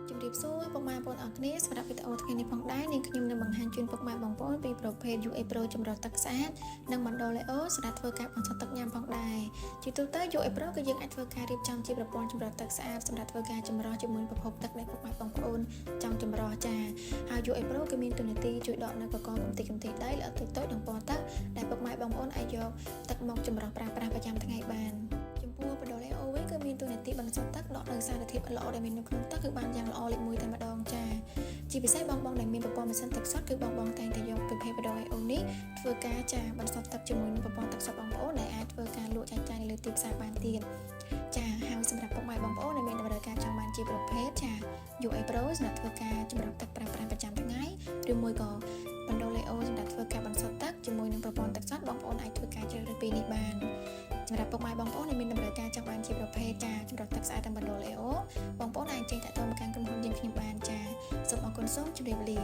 ជំរាបសួរពុកម៉ែបងប្អូនអរគ្នាសម្រាប់វីដេអូថ្ងៃនេះផងដែរនាងខ្ញុំនឹងបង្ហាញជូនពុកម៉ែបងប្អូនពីប្រភេទ UA Pro ចម្រោះទឹកស្អាតនិងបណ្ដុល Leo សម្រាប់ធ្វើការបន្សុទ្ធទឹកញ៉ាំផងដែរជាទូទៅ UA Pro គឺយើងអាចធ្វើការរៀបចំជាប្រព័ន្ធចម្រោះទឹកស្អាតសម្រាប់ធ្វើការចម្រោះជាមួយប្រភពទឹកដែលពុកម៉ែបងប្អូនចង់ចម្រោះចាហើយ UA Pro គឺមានតួនាទីជួយដកនៅកកកម្ទេចកម្ទេចដីល្អិតតូចៗនិងពណ៌ទឹកដែលពុកម៉ែបងប្អូនអាចយកទឹកមកចម្រោះប្រើប្រាស់ប្រចាំថ្ងៃបានចំពោះបណ្ដុល Leo វិញគឺមានតួនាទីបន្សុទ្ធទឹកដកនៅសារធាតុល្អដែលមាននៅក្នុងទឹកគឺបានយ៉ាងល្អលេខ1តែម្ដងចាជាពិសេសបងដែលមានប្រព័ន្ធម៉ាស៊ីនទឹកសុទ្ធគឺបងតែងតែយកប្រភេទបណ្ដុល Leo នេះធ្វើការបន្សុទ្ធទឹកជាមួយនឹងប្រព័ន្ធទឹកសុទ្ធបងប្អូនដែលអាចធ្វើការលក់ចែកចាយនៅលើទីផ្សារបានទៀតចាហើយសម្រាប់ពុកម៉ែបងប្អូនដែលមានតម្រូវការចង់បានជាប្រភេទUA Pro សម្រាប់ធ្វើការចម្រោះទឹកប្រើប្រាស់ប្រចាំថ្ងៃឬមួយក៏បណ្ដុល Leo សម្រាប់ធ្វើការបន្សុទ្ធទឹកជាមួយនឹងប្រព័ន្ធទឹកសុទ្ធបងប្អូនអាចធ្វើការជ្រើសរើសពីនេះបានសម្រាប់ពុកម៉ែបងប្អូនដែលមានតម្រូវការចង់បានជាប្រភេទចម្រោះទឹកស្អាតតាមបណ្ដុល Leo បងប្អូនអាចចេញតាក់ទងមកកាន់ក្រុមហ៊ុនយើងខ្ញុំបានសូមអរគុណសូមជម្រាបលា